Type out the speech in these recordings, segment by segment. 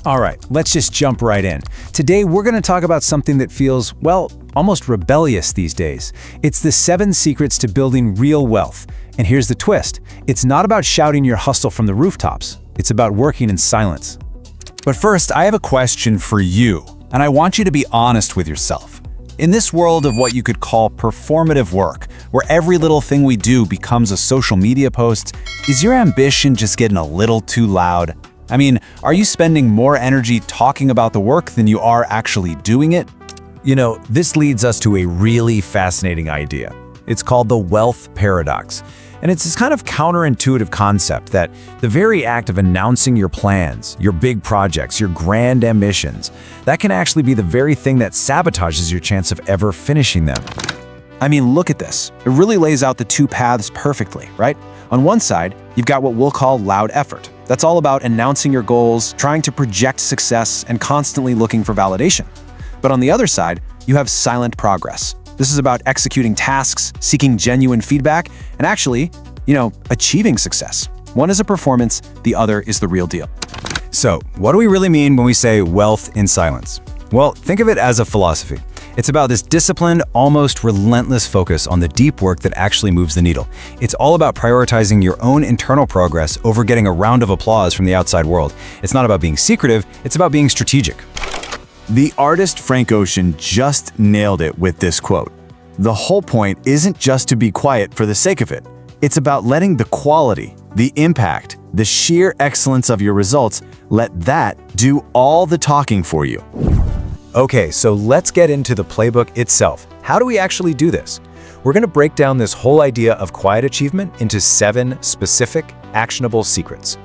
All right, let's just jump right in. Today, we're going to talk about something that feels, well, almost rebellious these days. It's the 7 secrets to building real wealth. And here's the twist. It's not about shouting your hustle from the rooftops. It's about working in silence. But first, I have a question for you, and I want you to be honest with yourself. In this world of what you could call performative work, where every little thing we do becomes a social media post, is your ambition just getting a little too loud? I mean, are you spending more energy talking about the work than you are actually doing it? You know, this leads us to a really fascinating idea. It's called the wealth paradox. And it's this kind of counterintuitive concept that the very act of announcing your plans, your big projects, your grand ambitions, that can actually be the very thing that sabotages your chance of ever finishing them. I mean, look at this. It really lays out the 2 paths perfectly, right? On one side, you've got what we'll call loud effort. That's all about announcing your goals, trying to project success, and constantly looking for validation. But on the other side, you have silent progress. This is about executing tasks, seeking genuine feedback, and actually, achieving success. One is a performance, the other is the real deal. So, what do we really mean when we say wealth in silence? Well, think of it as a philosophy. It's about this disciplined, almost relentless focus on the deep work that actually moves the needle. It's all about prioritizing your own internal progress over getting a round of applause from the outside world. It's not about being secretive, it's about being strategic. The artist Frank Ocean just nailed it with this quote. The whole point isn't just to be quiet for the sake of it. It's about letting the quality, the impact, the sheer excellence of your results, let that do all the talking for you. Okay, so let's get into the playbook itself. How do we actually do this? We're going to break down this whole idea of quiet achievement into 7 specific, actionable secrets.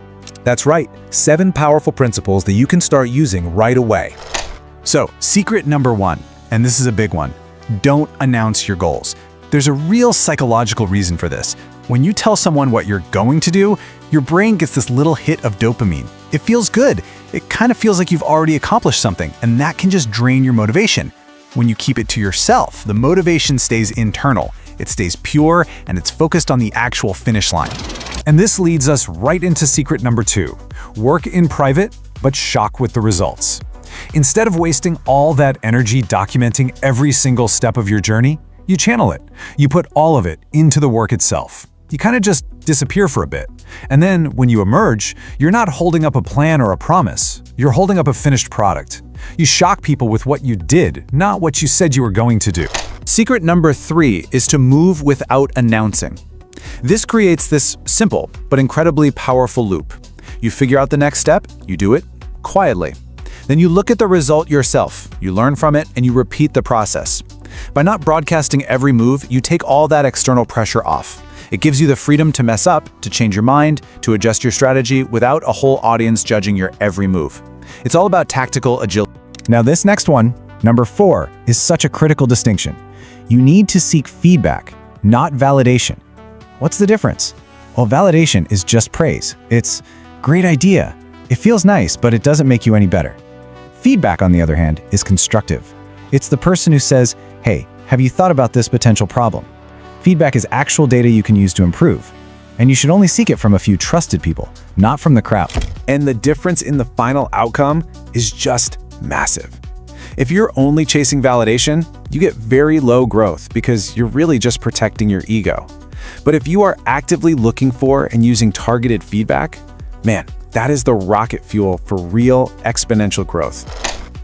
That's right, 7 powerful principles that you can start using right away. So, secret number 1, and this is a big one, don't announce your goals. There's a real psychological reason for this. When you tell someone what you're going to do, your brain gets this little hit of dopamine. It feels good. It kind of feels like you've already accomplished something, and that can just drain your motivation. When you keep it to yourself, the motivation stays internal. It stays pure, and it's focused on the actual finish line. And this leads us right into secret number 2. Work in private, but shock with the results. Instead of wasting all that energy documenting every single step of your journey, you channel it. You put all of it into the work itself. You kind of just disappear for a bit. And then when you emerge, you're not holding up a plan or a promise. You're holding up a finished product. You shock people with what you did, not what you said you were going to do. Secret number 3 is to move without announcing. This creates this simple but incredibly powerful loop. You figure out the next step, you do it quietly. Then you look at the result yourself, you learn from it, and you repeat the process. By not broadcasting every move, you take all that external pressure off. It gives you the freedom to mess up, to change your mind, to adjust your strategy without a whole audience judging your every move. It's all about tactical agility. Now this next one, number 4, is such a critical distinction. You need to seek feedback, not validation. What's the difference? Well, validation is just praise. It's great idea. It feels nice, but it doesn't make you any better. Feedback, on the other hand, is constructive. It's the person who says, hey, have you thought about this potential problem? Feedback is actual data you can use to improve. And you should only seek it from a few trusted people, not from the crowd. And the difference in the final outcome is just massive. If you're only chasing validation, you get very low growth because you're really just protecting your ego. But if you are actively looking for and using targeted feedback, man, that is the rocket fuel for real exponential growth.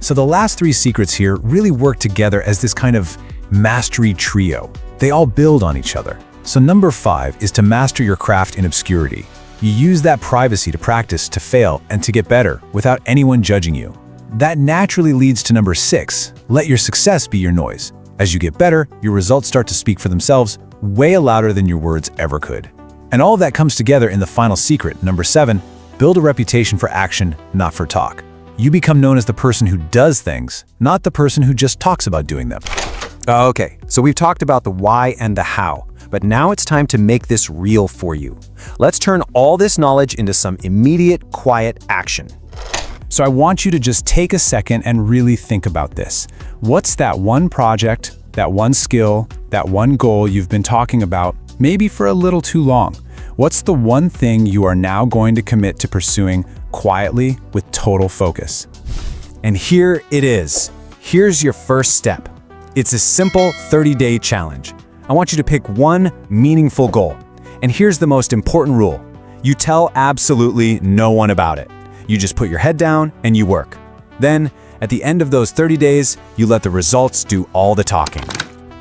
So the last 3 secrets here really work together as this kind of mastery trio. They all build on each other. So number 5 is to master your craft in obscurity. You use that privacy to practice, to fail, and to get better without anyone judging you. That naturally leads to number 6, let your success be your noise. As you get better, your results start to speak for themselves way louder than your words ever could. And all of that comes together in the final secret, number 7, build a reputation for action, not for talk. You become known as the person who does things, not the person who just talks about doing them. Okay, so we've talked about the why and the how, but now it's time to make this real for you. Let's turn all this knowledge into some immediate, quiet action. So I want you to just take a second and really think about this. What's that one project, that one skill, that one goal you've been talking about, maybe for a little too long? What's the one thing you are now going to commit to pursuing quietly with total focus. And here it is. Here's your first step. It's a simple 30-day challenge. I want you to pick one meaningful goal. And here's the most important rule. You tell absolutely no one about it. You just put your head down and you work. Then, at the end of those 30 days, you let the results do all the talking.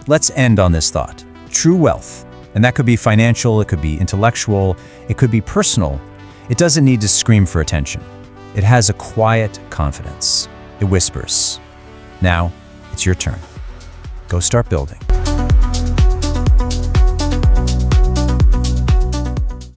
Let's end on this thought. True wealth. And that could be financial, it could be intellectual, it could be personal. It doesn't need to scream for attention. It has a quiet confidence. It whispers. Now, it's your turn. Go start building.